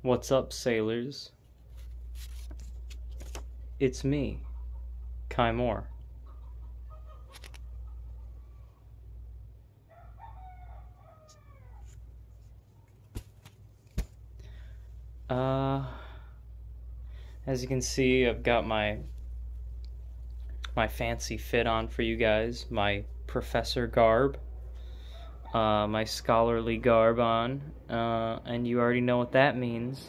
What's up, sailors? It's me, Kai Moore. As you can see, I've got my fancy fit on for you guys, my professor garb, my scholarly garb on, and you already know what that means.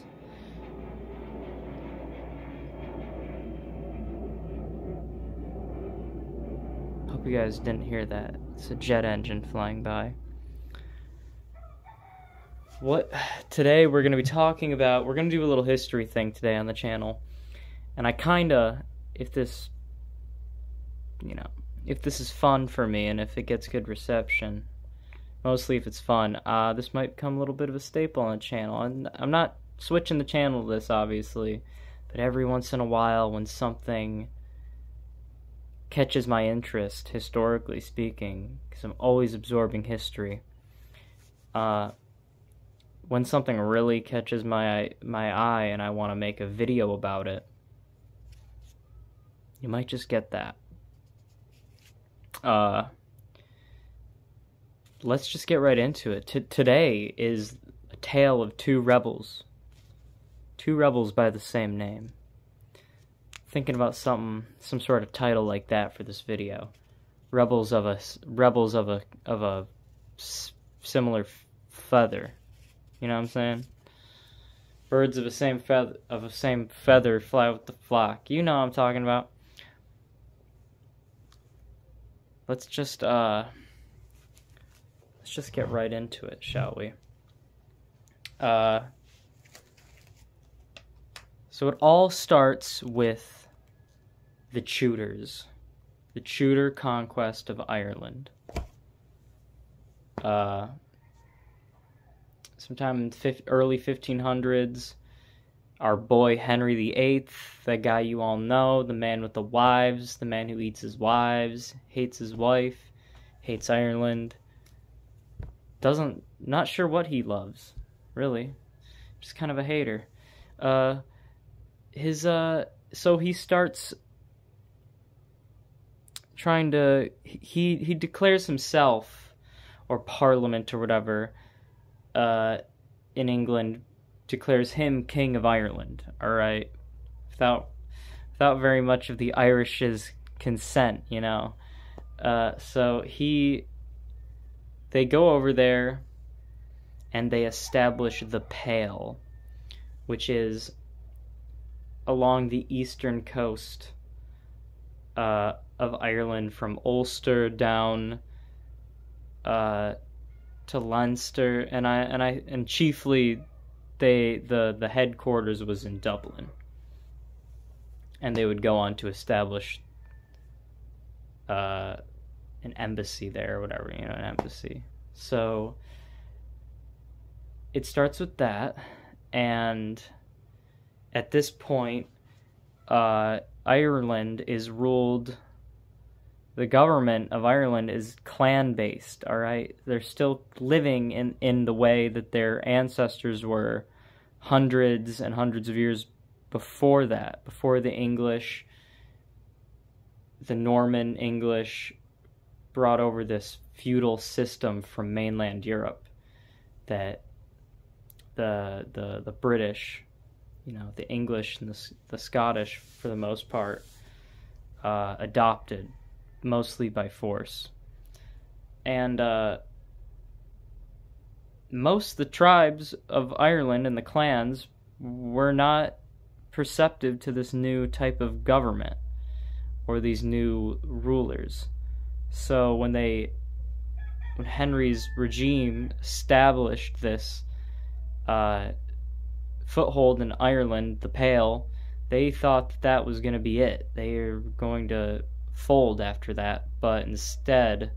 Hope you guys didn't hear that. It's a jet engine flying by. Today we're going to be talking about, we're going to do a little history thing today on the channel. And I if this is fun for me and if it gets good reception, mostly if it's fun, this might become a little bit of a staple on the channel. And I'm not switching the channel to this, obviously, but every once in a while when something catches my interest, historically speaking, because I'm always absorbing history, when something really catches my eye and I want to make a video about it, you might just get that. Let's just get right into it. Today is a tale of two rebels by the same name. Thinking about some sort of title like that for this video. Rebels of a similar feather. You know what I'm saying? Birds of the same feather fly with the flock. You know what I'm talking about. Let's just get right into it, shall we? So it all starts with the Tudors, the Tudor conquest of Ireland. Sometime in early 1500s, our boy Henry VIII, that guy you all know, the man with the wives, the man who eats his wives, hates his wife, hates Ireland, not sure what he loves, really, just kind of a hater. So he starts trying to, he declares himself, or Parliament or whatever, in England, declares him King of Ireland, alright? Without very much of the Irish's consent, you know? So they go over there, and they establish the Pale, which is along the eastern coast of Ireland, from Ulster down to Leinster, and chiefly the headquarters was in Dublin, and they would go on to establish an embassy there, or whatever, an embassy. So it starts with that, and at this point, Ireland is ruled. The government of Ireland is clan-based, alright? They're still living in the way that their ancestors were hundreds and hundreds of years before that, before the English, the Norman English, brought over this feudal system from mainland Europe that the British, the English and the Scottish, for the most part, adopted, mostly by force. And most of the tribes of Ireland and the clans were not perceptive to this new type of government or these new rulers. So when Henry's regime established this foothold in Ireland, the Pale, they thought that was going to be it. They were going to fold after that, but instead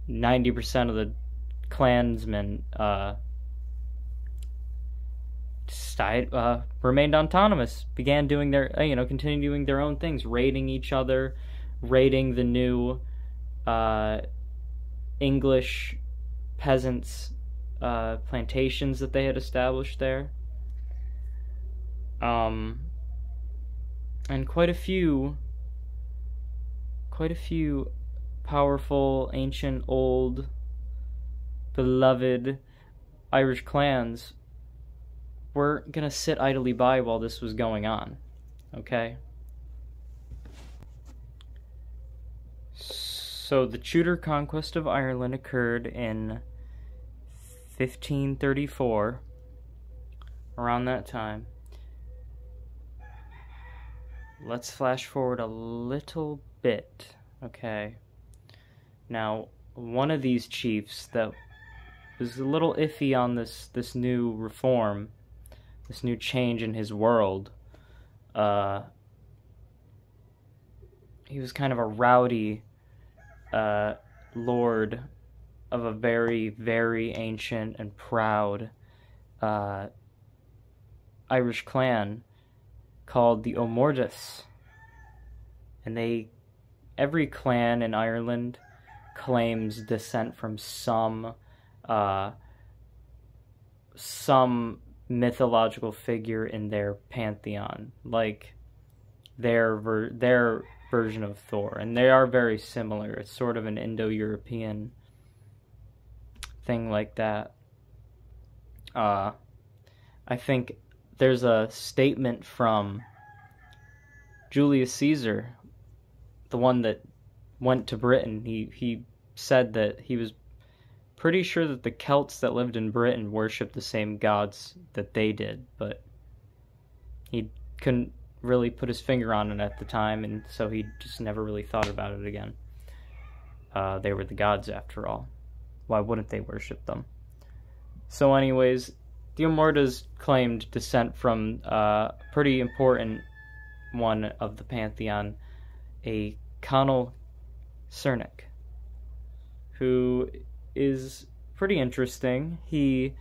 90% of the clansmen remained autonomous, began doing their, continuing doing their own things, raiding each other, raiding the new English peasants' plantations that they had established there. And quite a few powerful, ancient, old, beloved Irish clans weren't gonna sit idly by while this was going on, okay? So the Tudor conquest of Ireland occurred in 1534, around that time. Let's flash forward a little bit, okay? Now, one of these chiefs that was a little iffy on this new reform, this new change in his world, he was kind of a rowdy lord of a very, very ancient and proud Irish clan called the O'More's. And every clan in Ireland claims descent from some mythological figure in their pantheon, like their version of Thor, and they are very similar. It's sort of an Indo-European thing like that. I think there's a statement from Julius Caesar, the one that went to Britain. He said that he was pretty sure that the Celts that lived in Britain worshipped the same gods that they did, but he couldn't really put his finger on it at the time, and so he just never really thought about it again. They were the gods after all. Why wouldn't they worship them? So anyways, the O'More's claimed descent from a pretty important one of the pantheon, a Conall Cernach, who is pretty interesting. He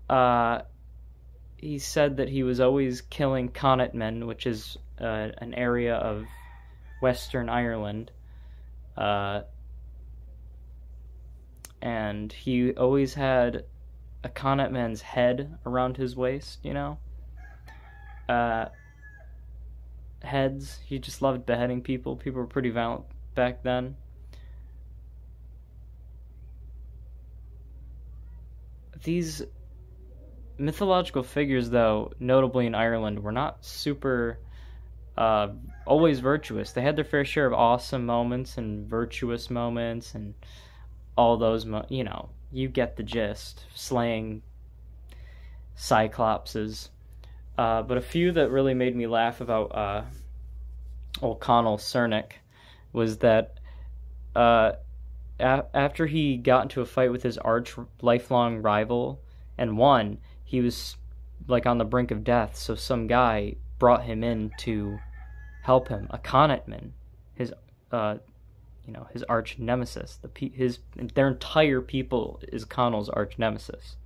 said that he was always killing Connachtmen, which is an area of Western Ireland, and he always had a Connachtman's head around his waist, you know? Heads. He just loved beheading people. People were pretty violent back then. These mythological figures, though, notably in Ireland, were not super always virtuous. They had their fair share of awesome moments and virtuous moments and all those, you know, you get the gist. Slaying cyclopses. But a few that really made me laugh about old Conall Cernach was that after he got into a fight with his lifelong rival and won, he was like on the brink of death, so some guy brought him in to help him, a Connachtman, his arch nemesis. Their entire people is Conall's arch nemesis.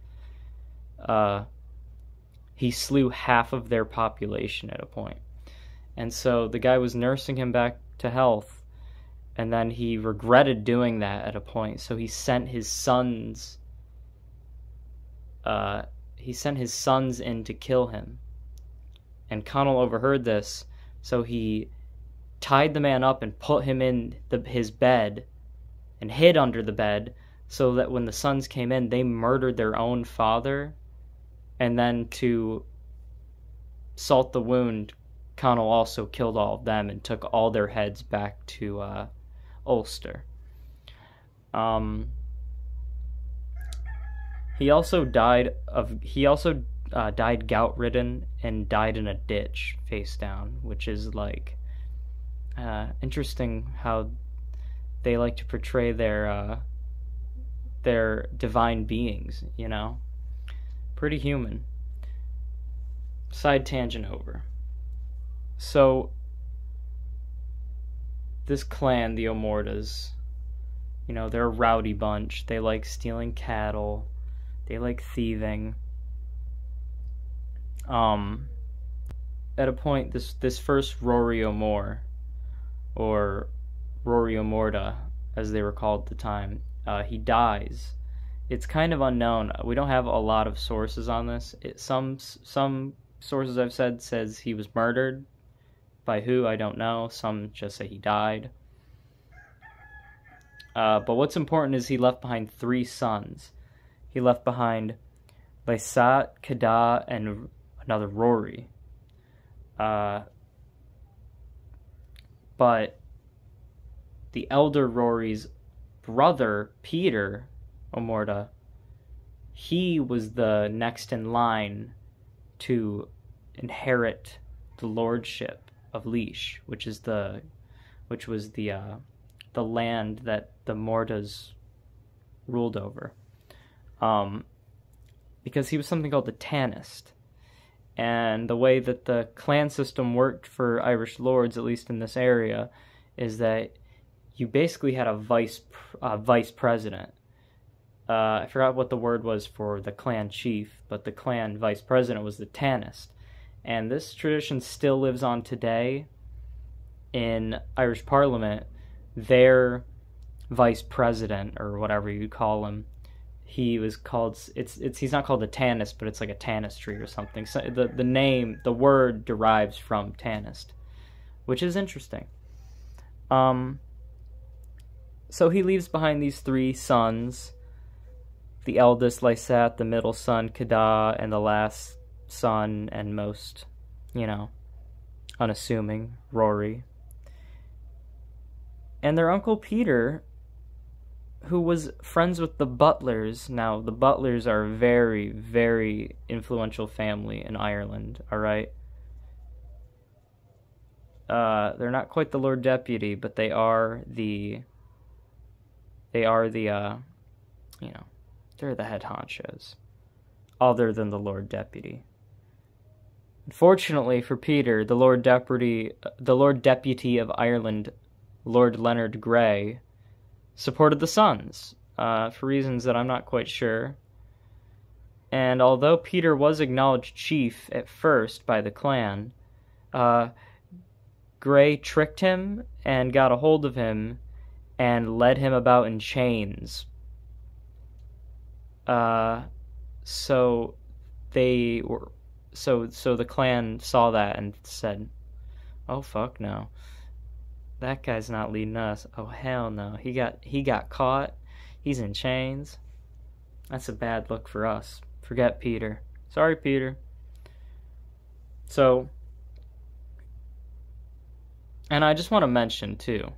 He slew half of their population at a point. And so the guy was nursing him back to health, and then he regretted doing that at a point, so he sent his sons in to kill him. And Conall overheard this, so he tied the man up and put him in his bed and hid under the bed, so that when the sons came in, they murdered their own father. And then to salt the wound, Conall also killed all of them and took all their heads back to Ulster. He also died gout-ridden and died in a ditch face down, which is like interesting how they like to portray their divine beings, you know. Pretty human. Side tangent over. So, this clan, the O'More's, you know, they're a rowdy bunch. They like stealing cattle. They like thieving. At a point, this first Rory O'More, or Rory O'More, as they were called at the time, he dies. It's kind of unknown. We don't have a lot of sources on this. Some sources I've says he was murdered. By who, I don't know. Some just say he died. But what's important is he left behind 3 sons. He left behind Lysat, Kedah, and another Rory. But the elder Rory's brother, Peter O'More, he was the next in line to inherit the lordship of Laois, which was the land that the Mordas ruled over, because he was something called the Tanist. And the way that the clan system worked for Irish lords, at least in this area, is that you basically had a vice president. I forgot what the word was for the clan chief, but the clan vice president was the Tanist. And this tradition still lives on today in Irish Parliament. Their vice president, or whatever you call him, he was called, he's not called a Tanist, but it's like a Tanistry or something. So the word derives from Tanist, which is interesting. So he leaves behind these 3 sons, the eldest Lysat, the middle son Kedah, and the last son and most, unassuming, Rory. And their uncle Peter, who was friends with the Butlers. Now, the Butlers are a very, very influential family in Ireland, alright? They're not quite the Lord Deputy, but they're the head honchos, other than the Lord Deputy. Unfortunately for Peter, the Lord Deputy of Ireland, Lord Leonard Grey, supported the sons, for reasons that I'm not quite sure. And although Peter was acknowledged chief at first by the clan, Grey tricked him and got a hold of him and led him about in chains. So the clan saw that and said, "Oh fuck no. That guy's not leading us. Oh hell no. He got caught. He's in chains. That's a bad look for us. Forget Peter. Sorry, Peter." So, and I just want to mention too,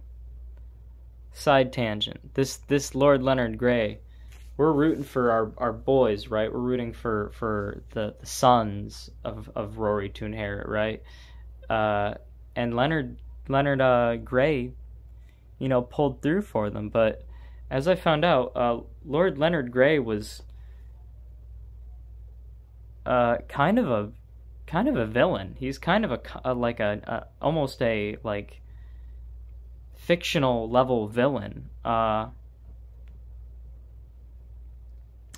side tangent, this Lord Leonard Grey, we're rooting for our boys, right? We're rooting for the sons of Rory to inherit, right? And Leonard Grey, pulled through for them. But as I found out, Lord Leonard Grey was kind of a villain. He's kind of almost a fictional level villain.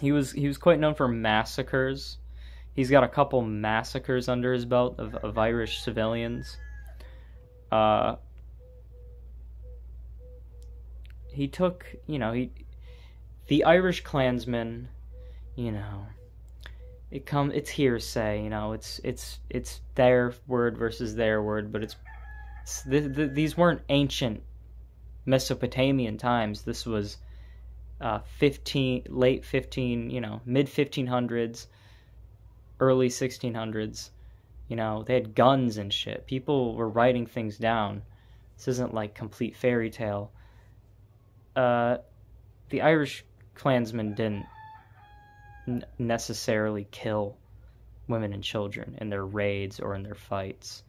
He was quite known for massacres. He's got a couple massacres under his belt of Irish civilians. He took, the Irish clansmen, it's hearsay, it's their word versus their word, but these weren't ancient Mesopotamian times. This was mid 1500s, early 1600s. They had guns and shit. People were writing things down. This isn't like complete fairy tale. The Irish clansmen didn't necessarily kill women and children in their raids or in their fights.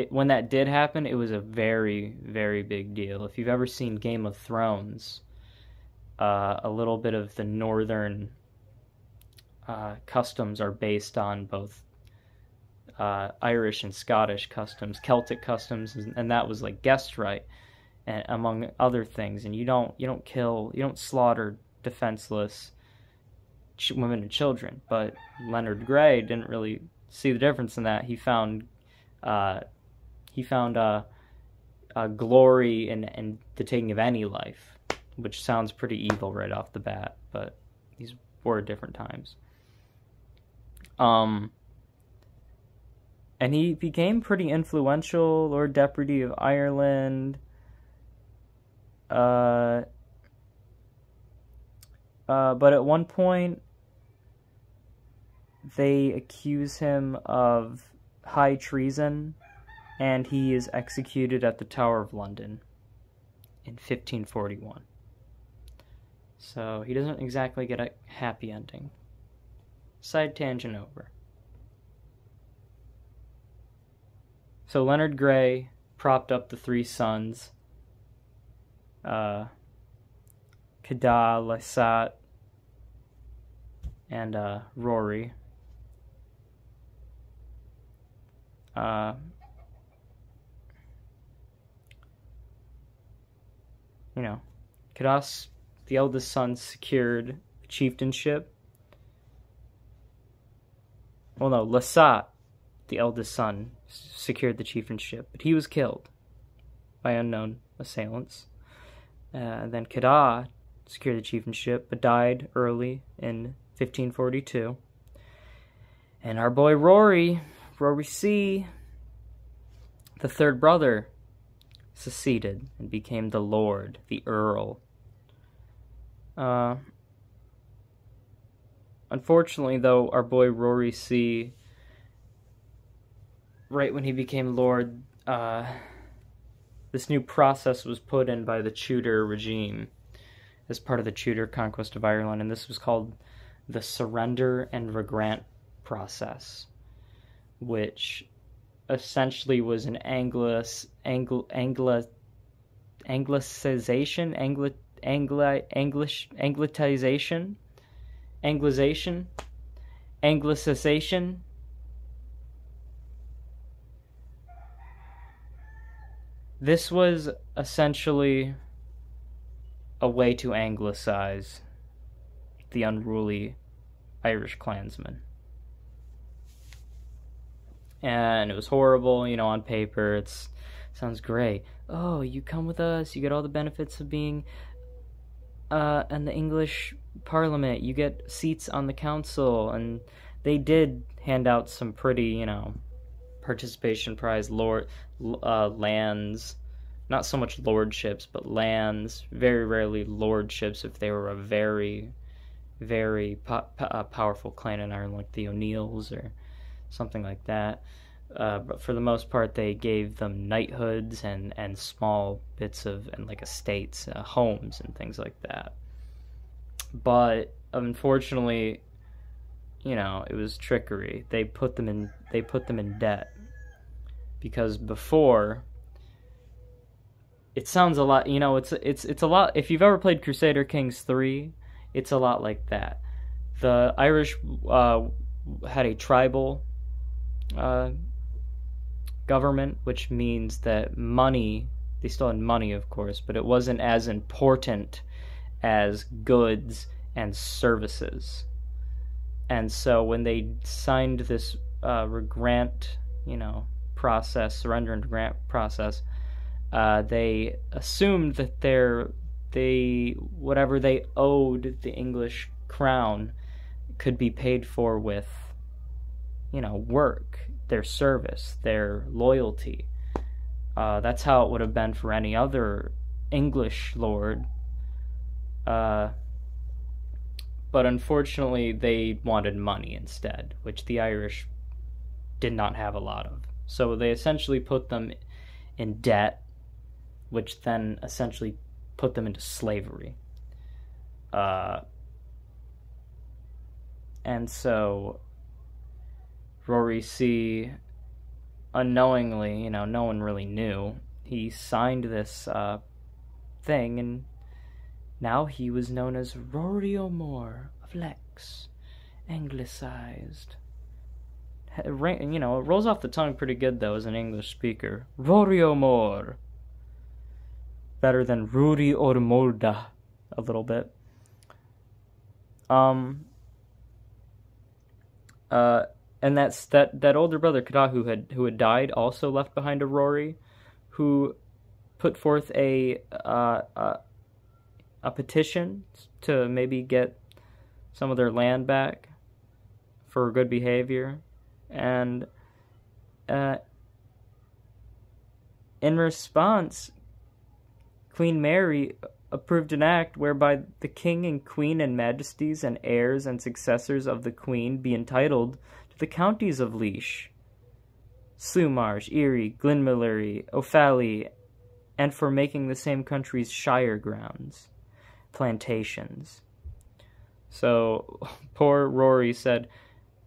When that did happen, it was a very, very big deal. If you've ever seen Game of Thrones, a little bit of the northern customs are based on both Irish and Scottish customs, Celtic customs, and that was like guest right, and among other things. And you don't slaughter defenseless women and children. But Leonard Grey didn't really see the difference in that. He found glory in the taking of any life, which sounds pretty evil right off the bat, but these were different times. And he became pretty influential, Lord Deputy of Ireland. But at one point, they accuse him of high treason, and he is executed at the Tower of London in 1541. So he doesn't exactly get a happy ending. Side tangent over. So Leonard Grey propped up the three sons, Cadah, Lesat, and Rory. Cadah, the eldest son, secured the chieftainship. Well, no, Lesat, the eldest son, secured the chieftainship, but he was killed by unknown assailants. Then Cadah secured the chieftainship, but died early in 1542. And our boy Rory C., the third brother, seceded and became the Lord, the Earl. Unfortunately, though, our boy Rory C., right when he became Lord, this new process was put in by the Tudor regime as part of the Tudor conquest of Ireland, and this was called the Surrender and Regrant process, which essentially was an Anglicization, Anglicization. This was essentially a way to anglicize the unruly Irish clansmen. And it was horrible, on paper. It sounds great. Oh, you come with us, you get all the benefits of being in the English Parliament. You get seats on the council, and they did hand out some pretty, participation prize lands. Not so much lordships, but lands. Very rarely lordships if they were a very, very powerful clan in Ireland, like the O'Neills or something like that. But for the most part, they gave them knighthoods and small bits of, and like estates, homes and things like that. But unfortunately, it was trickery. They put them in debt, because before, it sounds a lot, it's a lot. If you've ever played Crusader Kings 3, it's a lot like that. The Irish had a tribal government, which means that money, they still had money, of course, but it wasn't as important as goods and services. And so when they signed this regrant, process, surrender and grant process, they assumed that whatever they owed the English crown could be paid for with, work, their service, their loyalty. That's how it would have been for any other English lord. But unfortunately, they wanted money instead, which the Irish did not have a lot of. So they essentially put them in debt, which then essentially put them into slavery. And so Rory C., unknowingly, no one really knew, he signed this thing, and now he was known as Rory O'More of Lex, anglicized. It rolls off the tongue pretty good, though, as an English speaker. Rory O'More. Better than Rory O'More, a little bit. And that's that older brother, Cadah, who had died, also left behind a Rory, who put forth a petition to maybe get some of their land back for good behavior, and in response, Queen Mary approved an act whereby the king and queen and majesties and heirs and successors of the queen be entitled to the counties of Laois, Slewmarsh, Erie, Glenmillery, Offaly, and for making the same countries shire grounds, plantations. So poor Rory said,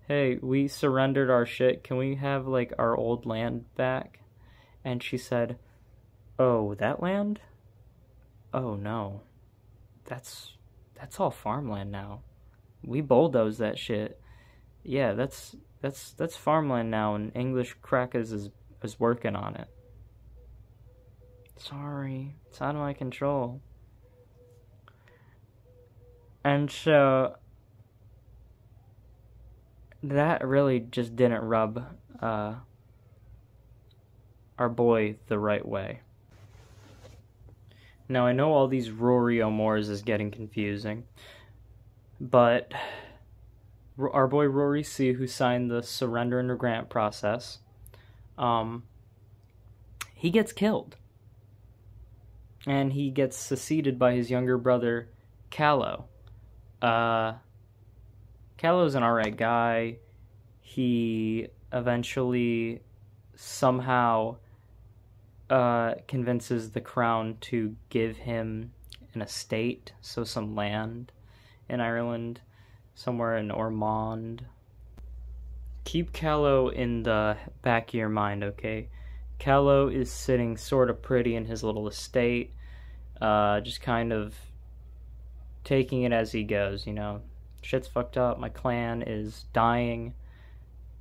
hey, we surrendered our shit. Can we have, like, our old land back? And she said, oh, that land? Oh, no. That's all farmland now. We bulldozed that shit. Yeah, that's farmland now, and English Crackers is working on it. Sorry, it's out of my control. And so that really just didn't rub our boy the right way. Now, I know all these Rory O'Mores is getting confusing, but our boy Rory C., who signed the surrender and grant process, he gets killed. And he gets succeeded by his younger brother, Callow. Callow's an alright guy. He eventually somehow convinces the crown to give him an estate, so some land in Ireland, somewhere in Ormond. Keep Callow in the back of your mind, okay? Callow is sitting sort of pretty in his little estate, just kind of taking it as he goes, you know. Shit's fucked up, my clan is dying,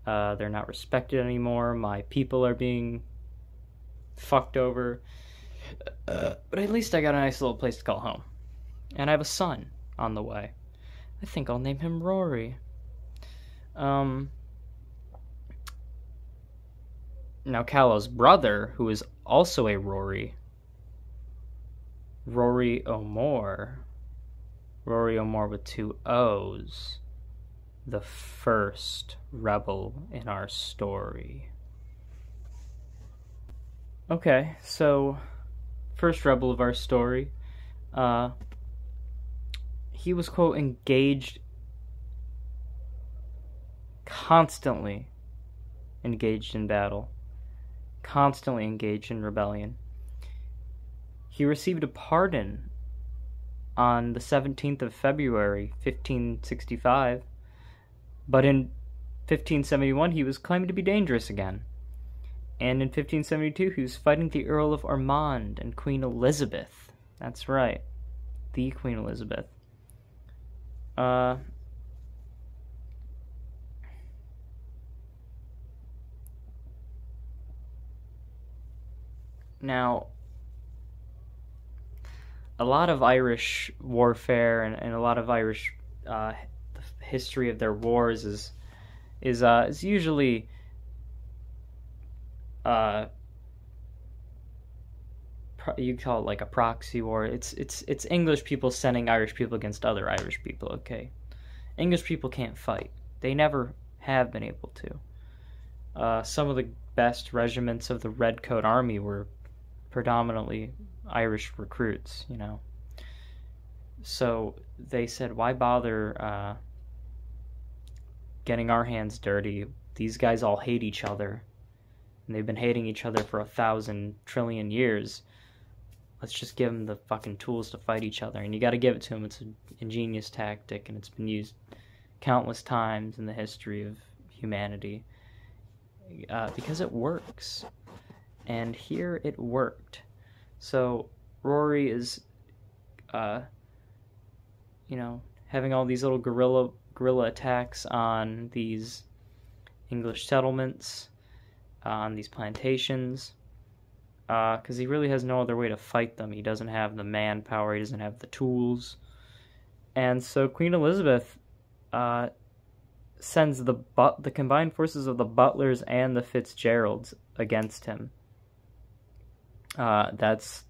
they're not respected anymore, my people are being fucked over, but at least I got a nice little place to call home. And I have a son on the way. I think I'll name him Rory. Now Callow's brother, who is also a Rory O'More with 2 O's, the first rebel in our story. Okay, so first rebel of our story, he was, quote, constantly engaged in battle, constantly engaged in rebellion. He received a pardon on the 17th of February, 1565, but in 1571 he was claimed to be dangerous again. And in 1572 he was fighting the Earl of Ormond and Queen Elizabeth. That's right, the Queen Elizabeth. Now, a lot of Irish warfare and a lot of Irish the history of their wars is usually you call it like a proxy war. It's English people sending Irish people against other Irish people. Okay, English people can't fight. They never have been able to. Some of the best regiments of the Redcoat Army were predominantly Irish recruits, you know. So they said, why bother getting our hands dirty? These guys all hate each other, and they've been hating each other for 1,000 trillion years. Let's just give them the fucking tools to fight each other. And you got to give it to them. It's an ingenious tactic, and it's been used countless times in the history of humanity because it works. And here it worked. So Rory is, having all these little guerrilla attacks on these English settlements, on these plantations, because he really has no other way to fight them. He doesn't have the manpower, he doesn't have the tools. And so Queen Elizabeth sends the combined forces of the Butlers and the Fitzgeralds against him. That's,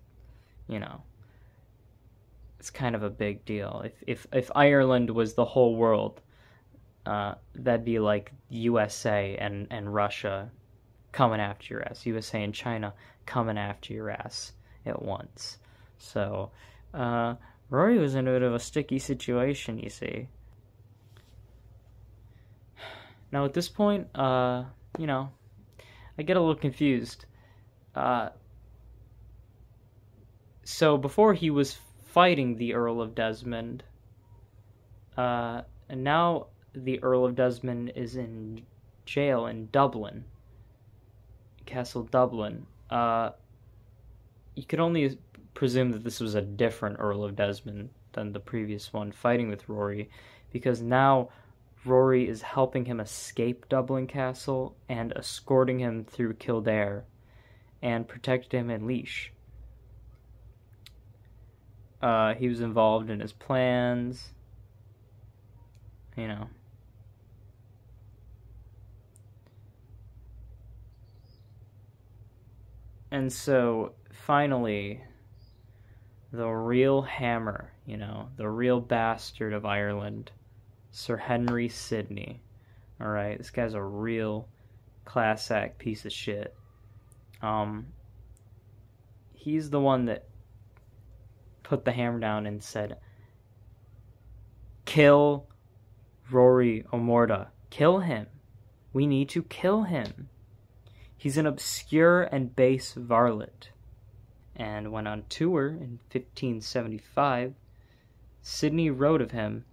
it's kind of a big deal. If Ireland was the whole world, that'd be like USA and Russia coming after your ass. USA and China coming after your ass at once. So, Rory was in a bit of a sticky situation, you see. Now, at this point, I get a little confused. So, before he was fighting the Earl of Desmond, and now the Earl of Desmond is in jail in Dublin, Castle Dublin. You could only presume that this was a different Earl of Desmond than the previous one fighting with Rory, because now Rory is helping him escape Dublin Castle and escorting him through Kildare and protected him in Laois. He was involved in his plans, And so, finally, the real hammer, the real bastard of Ireland, Sir Henry Sidney. Alright, this guy's a real class act piece of shit. He's the one that put the hammer down and said, kill Rory O'More. Kill him. We need to kill him. He's an obscure and base varlet. And when on tour in 1575, Sidney wrote of him,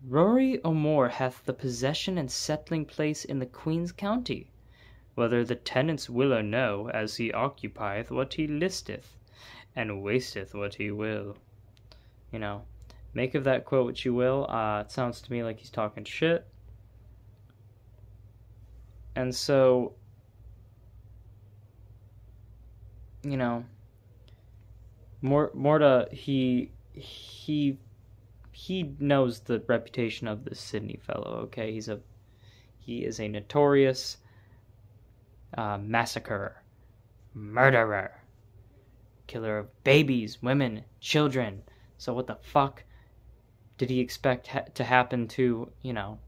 Rory O'More hath the possession and settling place in the Queen's county, whether the tenants will or no, as he occupieth what he listeth, and wasteth what he will. Make of that quote what you will. It sounds to me like he's talking shit. And so, Morta, he knows the reputation of this Sidney fellow, okay? He is a notorious massacrer, murderer, killer of babies, women, children. So what the fuck did he expect to happen to, to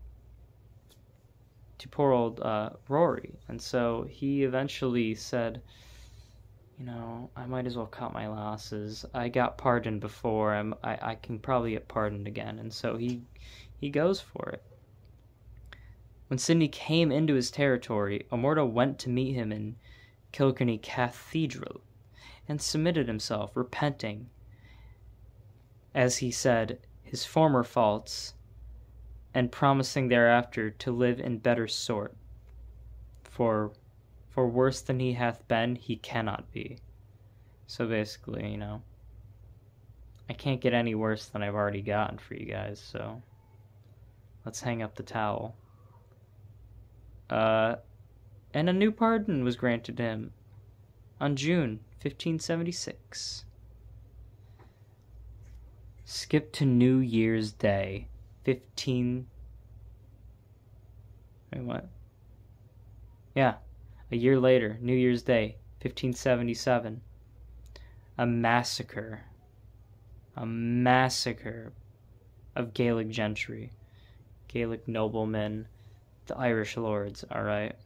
poor old Rory? And so he eventually said, I might as well cut my losses. I got pardoned before. I can probably get pardoned again. And so he goes for it. When Sidney came into his territory, O'More went to meet him in Kilkenny Cathedral and submitted himself, repenting, as he said, his former faults, and promising thereafter to live in better sort. For worse than he hath been, he cannot be. So basically, I can't get any worse than I've already gotten for you guys, so let's hang up the towel. And a new pardon was granted him on June 1576. Skip to New Year's Day, Wait, what? Yeah. A year later, New Year's Day, 1577, a massacre of Gaelic gentry, Gaelic noblemen, the Irish lords, alright?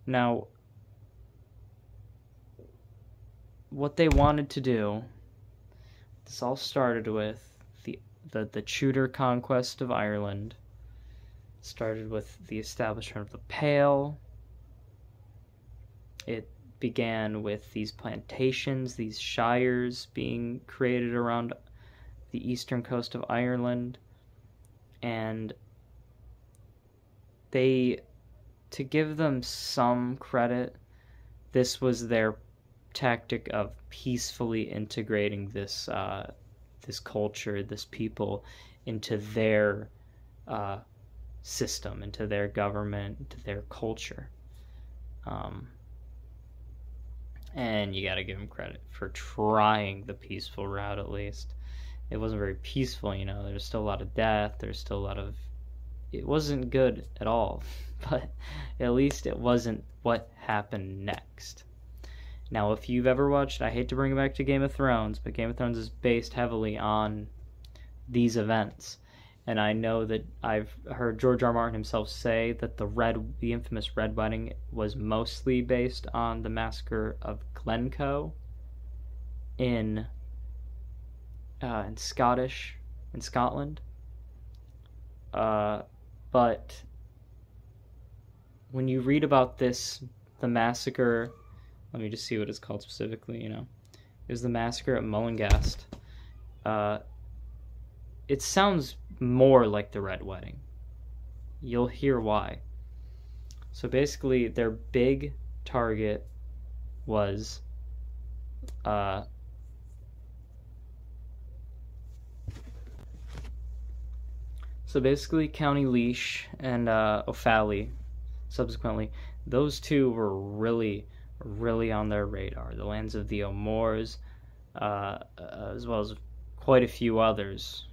Now, what they wanted to do, this all started with the Tudor conquest of Ireland. Started with the establishment of the Pale. It began with these plantations, these shires being created around the eastern coast of Ireland. And to give them some credit, this was their tactic of peacefully integrating this culture, this people, into their system, into their government, into their culture. And you gotta give them credit for trying the peaceful route, at least. It wasn't very peaceful, there's still a lot of death, there's still a lot of... It wasn't good at all, but at least it wasn't what happened next. Now, if you've ever watched, I hate to bring it back to Game of Thrones, but Game of Thrones is based heavily on these events. And I know that I've heard George R. R. Martin himself say that the infamous Red Wedding was mostly based on the massacre of Glencoe in Scotland. But when you read about the massacre, let me just see what it's called specifically. It was the massacre at Mollengast. It sounds more like the Red Wedding. You'll hear why. So basically, their big target was County Laois and Offaly, subsequently, those two were really, really on their radar. The lands of the O'Mores, as well as quite a few others.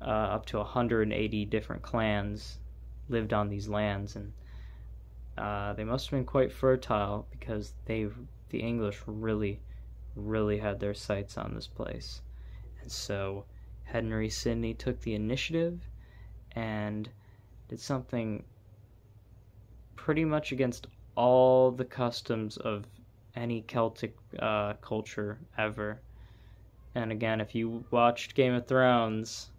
Up to 180 different clans lived on these lands, and they must have been quite fertile because the English really, really had their sights on this place. And so Henry Sidney took the initiative and did something pretty much against all the customs of any Celtic culture ever. And again, if you watched Game of Thrones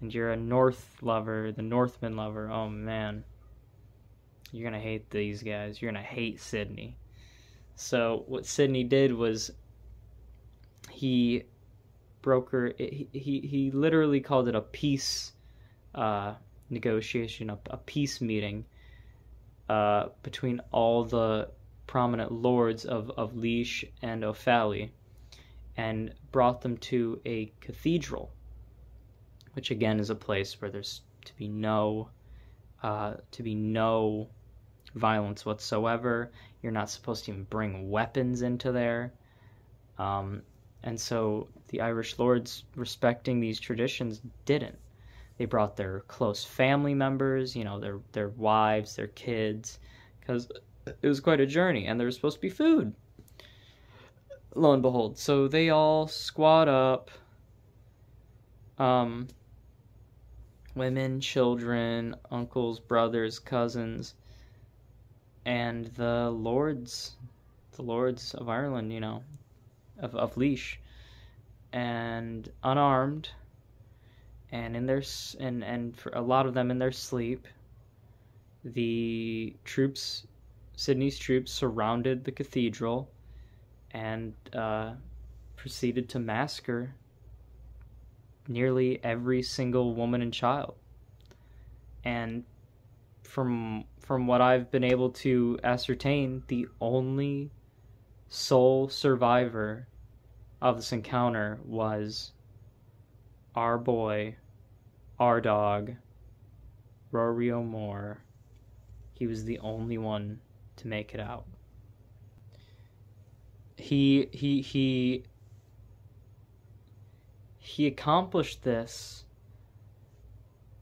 and you're a North lover, the Northman lover, oh man, you're going to hate these guys. You're going to hate Sidney. So what Sidney did was he literally called it a peace negotiation, a peace meeting between all the prominent lords of Laois and Offaly, and brought them to a cathedral, which again is a place where there's to be no violence whatsoever. You're not supposed to even bring weapons into there. And so the Irish lords, respecting these traditions, didn't. They brought their close family members, their wives, their kids, because it was quite a journey, and there was supposed to be food. Lo and behold, so they all squad up. Women, children, uncles, brothers, cousins, and the lords of Ireland, of Laois, and unarmed, and in their and for a lot of them in their sleep, the troops, Sidney's troops, surrounded the cathedral and proceeded to massacre nearly every single woman and child. And from what I've been able to ascertain, the only sole survivor of this encounter was our boy, our dog, Rory O'More. He was the only one to make it out. He accomplished this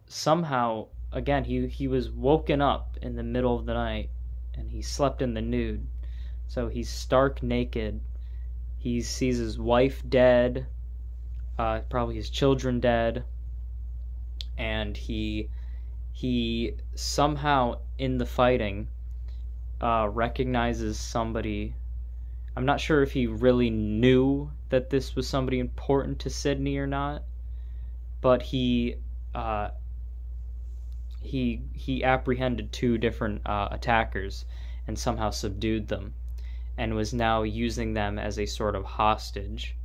somehow. Again, he was woken up in the middle of the night, and he slept in the nude. So he's stark naked. He sees his wife dead, probably his children dead, and he somehow in the fighting recognizes somebody. I'm not sure if he really knew that this was somebody important to Sidney or not, but he apprehended two different attackers and somehow subdued them, and was now using them as a sort of hostage.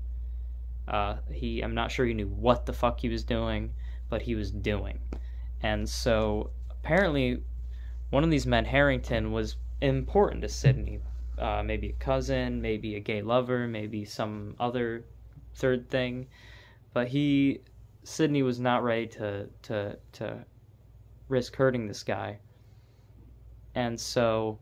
I'm not sure he knew what the fuck he was doing, but he was doing. And so apparently one of these men, Harrington, was important to Sidney. Maybe a cousin, maybe a gay lover, maybe some other third thing. But Sidney was not ready to risk hurting this guy. And so,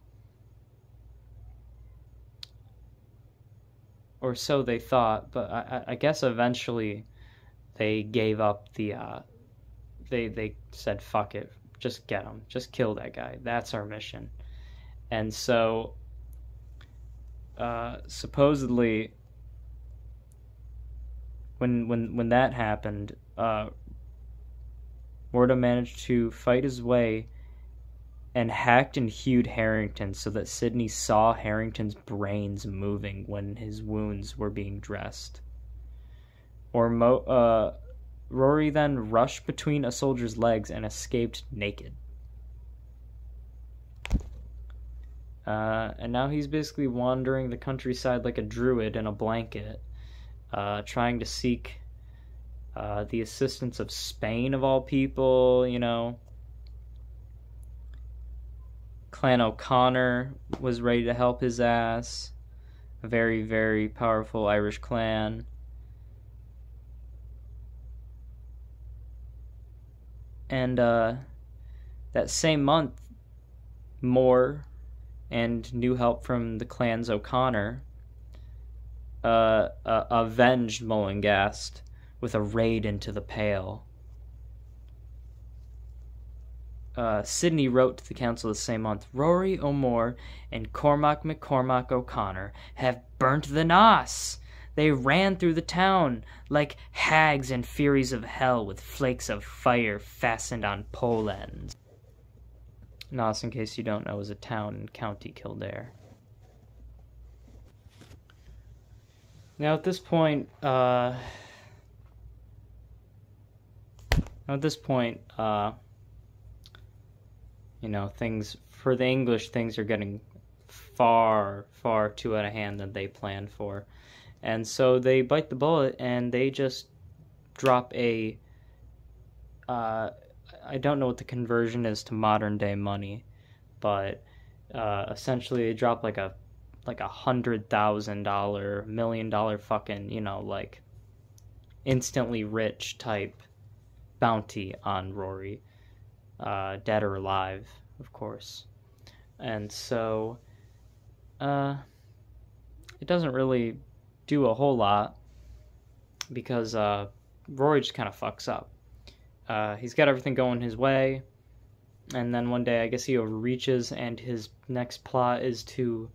or so they thought, but I guess eventually they gave up they said, fuck it, just get him, just kill that guy, that's our mission. And so supposedly when that happened, Morda managed to fight his way and hacked and hewed Harrington so that Sidney saw Harrington's brains moving when his wounds were being dressed. Rory then rushed between a soldier's legs and escaped naked. And now he's basically wandering the countryside like a druid in a blanket, trying to seek the assistance of Spain, of all people, you know. Clan O'Connor was ready to help his ass. A very, very powerful Irish clan. And that same month, Moore and new help from the clans O'Connor avenged Mullingar with a raid into the Pale. Sidney wrote to the council the same month, Rory O'More and Cormac MacCormac O'Connor have burnt the Naas. They ran through the town like hags and furies of hell with flakes of fire fastened on pole ends. Naas, in case you don't know, is a town in County Kildare. Now at this point, you know, things for the English, things are getting far, far too out of hand than they planned for. And so they bite the bullet and they just drop a, I don't know what the conversion is to modern day money, but essentially they drop like a $100,000, $1 million fucking, you know, like instantly rich type bounty on Rory. Dead or alive, of course. And so it doesn't really do a whole lot because Rory just kind of fucks up. He's got everything going his way, and then one day I guess he overreaches, and his next plot is to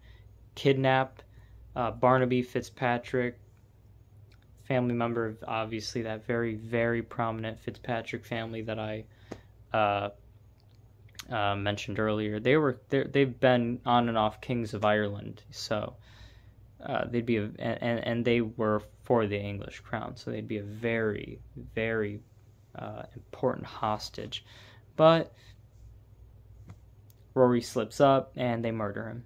kidnap Barnaby Fitzpatrick, family member of obviously that very, very prominent Fitzpatrick family that I mentioned earlier. They've been on and off kings of Ireland, so they'd be and they were for the English crown, so they'd be a very, very important hostage. But Rory slips up and they murder him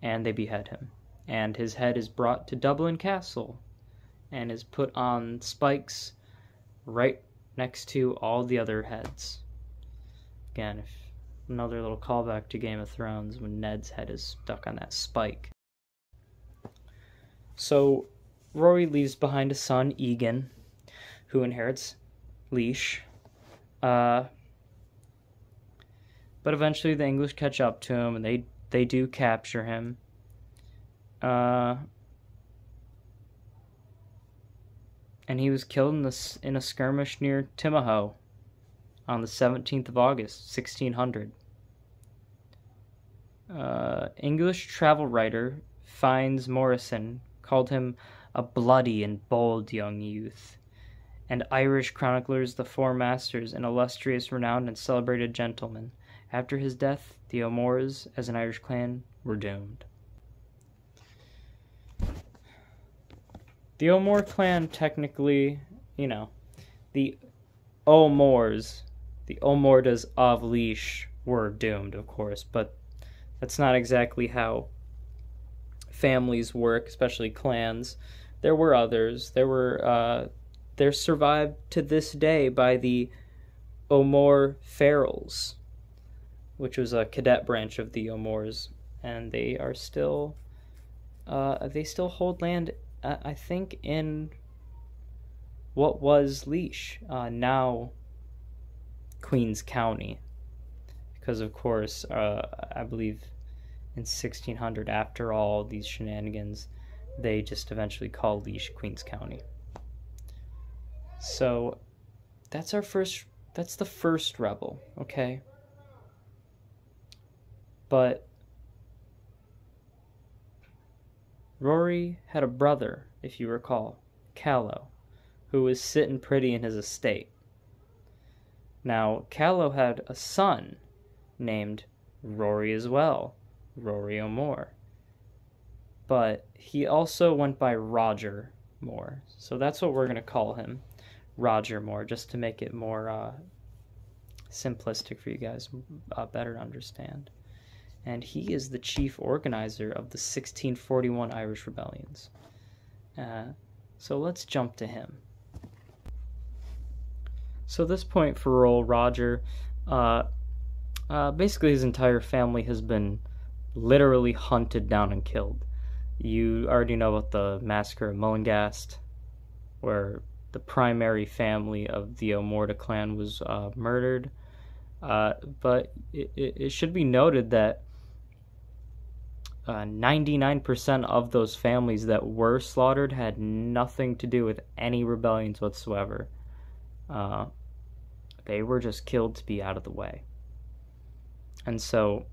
and they behead him, and his head is brought to Dublin Castle and is put on spikes right next to all the other heads. Again, if another little callback to Game of Thrones when Ned's head is stuck on that spike. So Rory leaves behind a son, Egan, who inherits Laois. But eventually the English catch up to him, and they do capture him. And he was killed in a skirmish near Timahoe on the 17th of August, 1600. English travel writer Fiennes Morrison called him a bloody and bold young youth, and Irish chroniclers the Four Masters an illustrious, renowned, and celebrated gentleman. After his death, the O'Mores, as an Irish clan, were doomed. The O'More clan, technically, you know, the O'Mores, the O'Mordas of Laois, were doomed, of course, but that's not exactly how families work, especially clans. There were others. They're survived to this day by the O'More Ferals, which was a cadet branch of the O'Mores, and they are still, they still hold land, I think, in what was Laois, now Queens County, because of course, I believe in 1600, after all these shenanigans, they just eventually called Laois Queens County. So that's the first rebel, okay? But Rory had a brother, if you recall, Callow, who was sitting pretty in his estate. Now, Callow had a son named Rory as well, Rory O'More. But he also went by Roger Moore. So that's what we're going to call him, Roger Moore, just to make it more simplistic for you guys, better to understand. And he is the chief organizer of the 1641 Irish rebellions. So let's jump to him. So this point for old Roger, basically his entire family has been literally hunted down and killed. You already know about the massacre of Mullingar, where the primary family of the O'More clan was murdered. But it should be noted that 99% of those families that were slaughtered had nothing to do with any rebellions whatsoever. They were just killed to be out of the way. And so,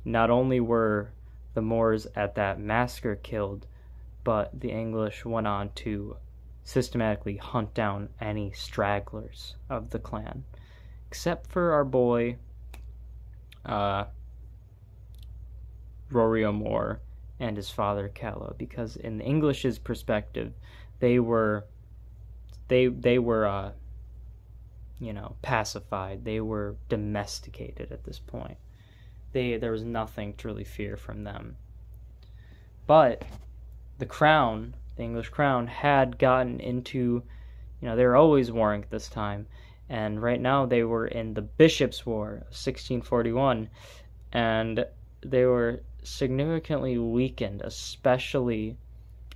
not only were the Moors at that massacre killed, but the English went on to systematically hunt down any stragglers of the clan, except for our boy, Rory O'More and his father Callow, because in the English's perspective, they were pacified. They were domesticated at this point. There was nothing to really fear from them. But the crown, the English crown, had gotten into, they were always warring at this time, and right now they were in the Bishops' War of 1641, and they were significantly weakened, especially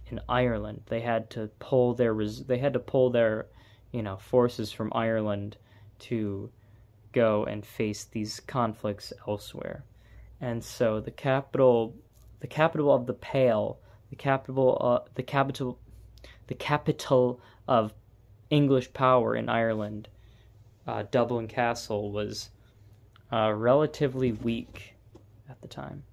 in Ireland. They had to pull their forces from Ireland to go and face these conflicts elsewhere. And so the capital of the Pale, the capital of English power in Ireland, Dublin Castle, was relatively weak at the time.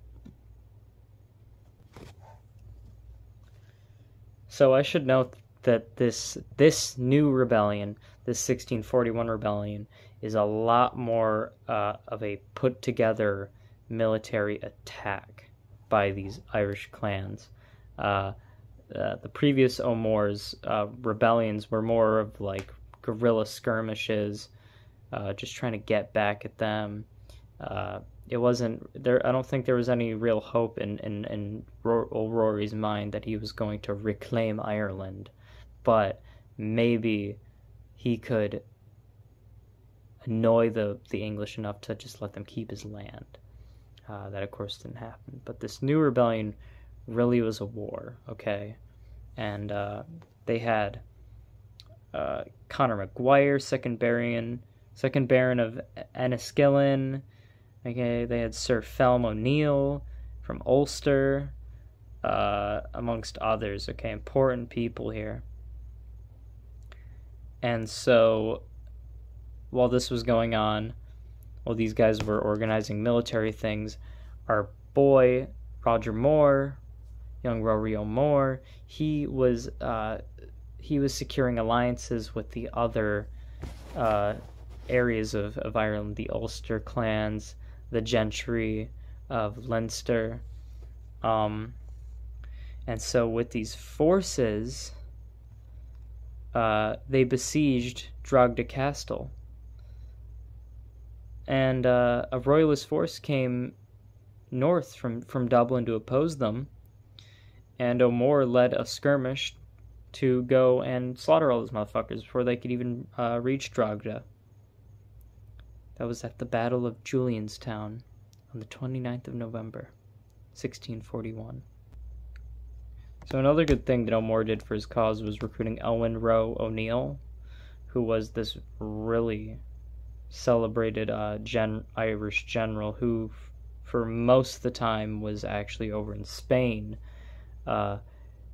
So I should note that this new rebellion, this 1641 rebellion, is a lot more of a put-together military attack by these Irish clans. The previous O'More's rebellions were more of like guerrilla skirmishes, just trying to get back at them. It wasn't there. I don't think there was any real hope in Rory's mind that he was going to reclaim Ireland, but maybe he could annoy the English enough to just let them keep his land. That, of course, didn't happen. But this new rebellion really was a war, okay? And they had Conor Maguire, second Baron of Enniskillen. Okay, they had Sir Phelm O'Neill from Ulster, amongst others. Okay, important people here. And so, while this was going on, while these guys were organizing military things, our boy Roger Moore, young Rory O'More, he was securing alliances with the other areas of Ireland, the Ulster clans, the gentry of Leinster, and so with these forces, they besieged Drogheda Castle. And a royalist force came north from Dublin to oppose them, and O'More led a skirmish to go and slaughter all those motherfuckers before they could even reach Drogheda. That was at the Battle of Julianstown on the 29th of November, 1641. So another good thing that O'More did for his cause was recruiting Owen Roe O'Neill, who was this really celebrated Irish general who for most of the time was actually over in Spain,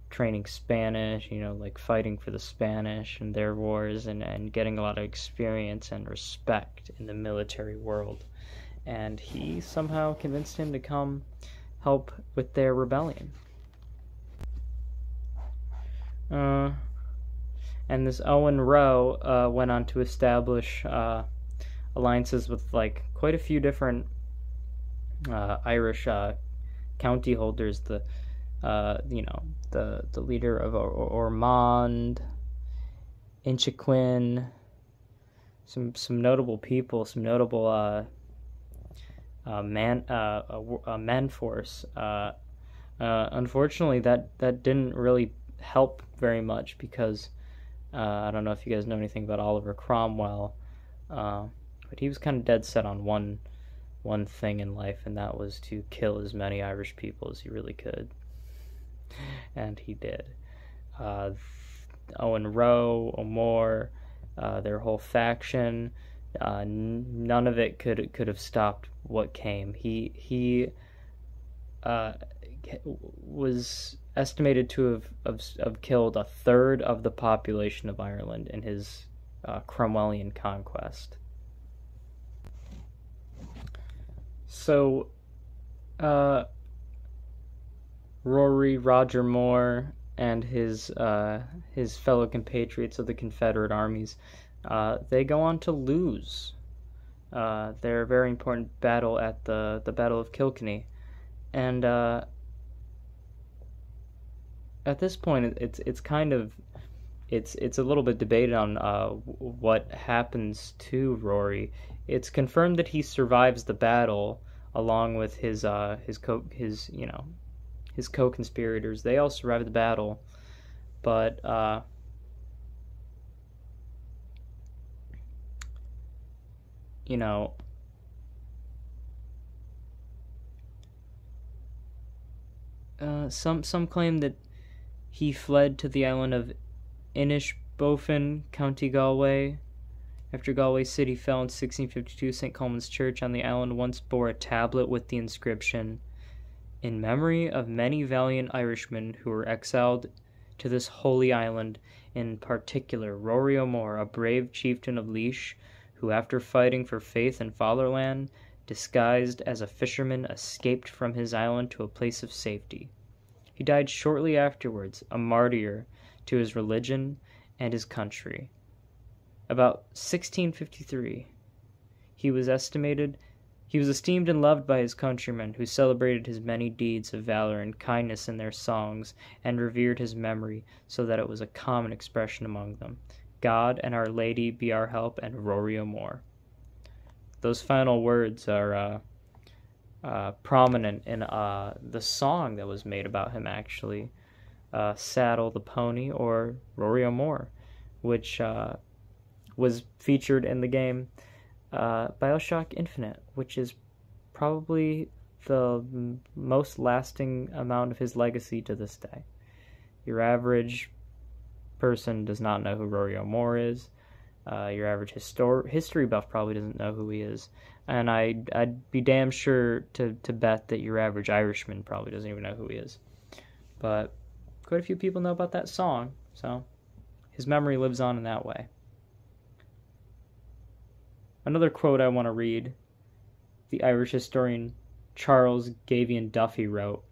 training Spanish, like fighting for the Spanish and their wars, and getting a lot of experience and respect in the military world. And he somehow convinced him to come help with their rebellion. And this Owen Roe went on to establish alliances with like quite a few different Irish county holders. The the leader of Ormond, Inchiquin, some notable people, some notable men force. Unfortunately, that didn't really help very much because I don't know if you guys know anything about Oliver Cromwell, but he was kind of dead set on one thing in life, and that was to kill as many Irish people as he really could, and he did. Owen Roe, O'More, their whole faction, none of it could have stopped what came. He was estimated to have killed a third of the population of Ireland in his Cromwellian conquest. So, Roger Moore and his fellow compatriots of the Confederate armies, they go on to lose their very important battle at the Battle of Kilkenny, and at this point, it's kind of it's a little bit debated on what happens to Rory. It's confirmed that he survives the battle along with his co-conspirators. They all survive the battle, but some claim that he fled to the island of Inishbofin, County Galway. After Galway city fell in 1652, St. Colman's Church on the island once bore a tablet with the inscription, "In memory of many valiant Irishmen who were exiled to this holy island, in particular Rory O'More, a brave chieftain of Laois, who after fighting for faith and fatherland, disguised as a fisherman, escaped from his island to a place of safety. He died shortly afterwards, a martyr to his religion and his country. About 1653, he was esteemed and loved by his countrymen, who celebrated his many deeds of valor and kindness in their songs, and revered his memory, so that it was a common expression among them. God and Our Lady be our help, and Rory O'More." Those final words are prominent in the song that was made about him, actually, Saddle the Pony, or Rory O'More, which was featured in the game BioShock Infinite, which is probably the most lasting amount of his legacy to this day. Your average person does not know who Rory O'More is. Your average history buff probably doesn't know who he is. And I'd be damn sure to bet that your average Irishman probably doesn't even know who he is. But quite a few people know about that song, so his memory lives on in that way. Another quote I want to read, the Irish historian Charles Gavian Duffy wrote,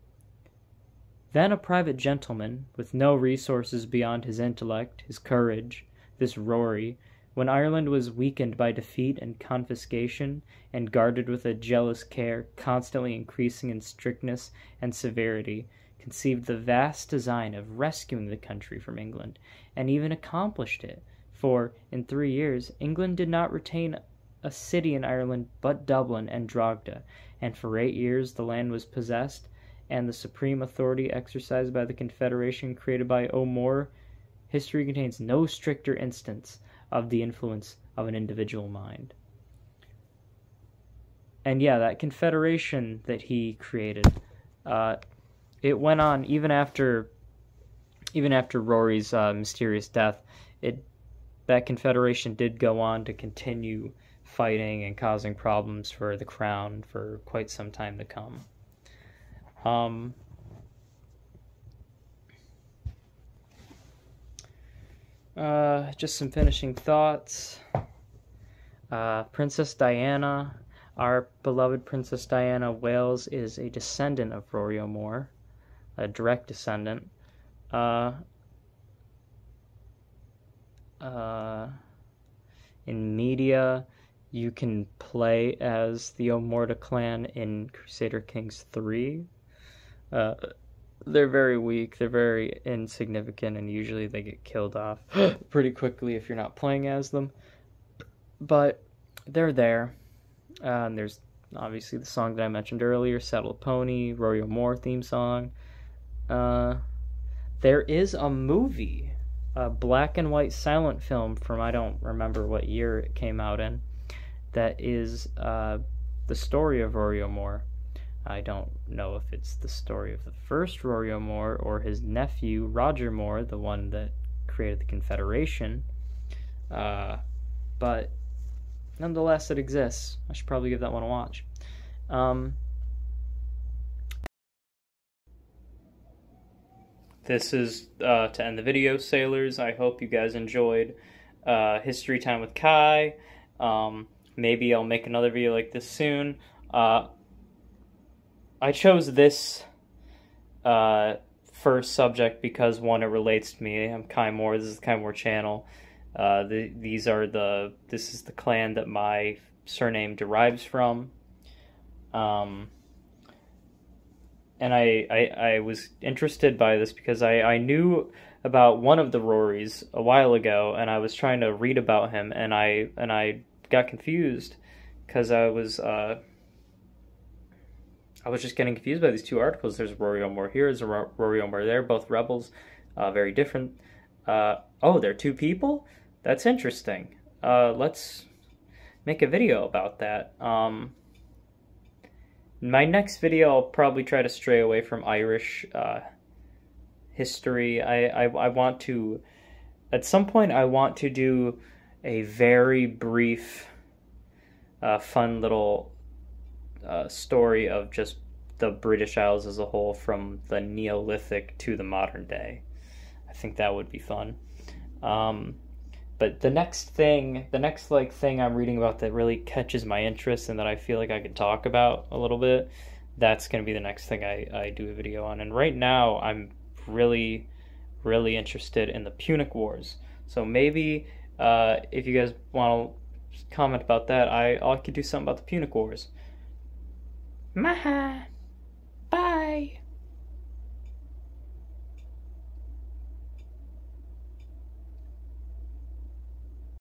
"Then a private gentleman, with no resources beyond his intellect, his courage, this Rory, when Ireland was weakened by defeat and confiscation, and guarded with a jealous care, constantly increasing in strictness and severity, conceived the vast design of rescuing the country from England, and even accomplished it, for, in 3 years, England did not retain a city in Ireland but Dublin and Drogheda, and for 8 years the land was possessed, and the supreme authority exercised by the Confederation created by O'More. History contains no stricter instance of the influence of an individual mind." And yeah, that Confederation that he created, it went on even after Rory's mysterious death. That Confederation did go on to continue fighting and causing problems for the crown for quite some time to come. Just some finishing thoughts. Princess Diana, our beloved Princess Diana of Wales, is a descendant of Rory O'More, a direct descendant. In media, you can play as the O'More clan in Crusader Kings 3. They're very weak, they're very insignificant, and usually they get killed off pretty quickly if you're not playing as them. But they're there. And there's obviously the song that I mentioned earlier, Saddle a Pony, Rory O'More theme song. There is a movie, a black and white silent film from, I don't remember what year it came out in, that is the story of Rory O'More. I don't know if it's the story of the first Rory O'More or his nephew, Roger Moore, the one that created the Confederation. But nonetheless, it exists. I should probably give that one a watch. This is to end the video, sailors. I hope you guys enjoyed History Time with Kai. Maybe I'll make another video like this soon. I chose this first subject because, one, it relates to me. I'm Kai Moore. This is the Kai Moore channel. This is the clan that my surname derives from. And I was interested by this because I knew about one of the Rorys a while ago, and I was trying to read about him, and I got confused because I was just getting confused by these two articles. There's Rory O'More here, there's a Rory O'More there, both rebels, very different. Oh, they're two people? That's interesting. Let's make a video about that. My next video, I'll probably try to stray away from Irish history. I want to, at some point, I want to do a very brief, fun little story of just the British Isles as a whole from the Neolithic to the modern day. I think that would be fun. But the next thing I'm reading about that really catches my interest and that I feel like I could talk about a little bit, that's going to be the next thing I do a video on. And right now, I'm really, really interested in the Punic Wars. So maybe if you guys want to comment about that, I could do something about the Punic Wars. Maha! Bye!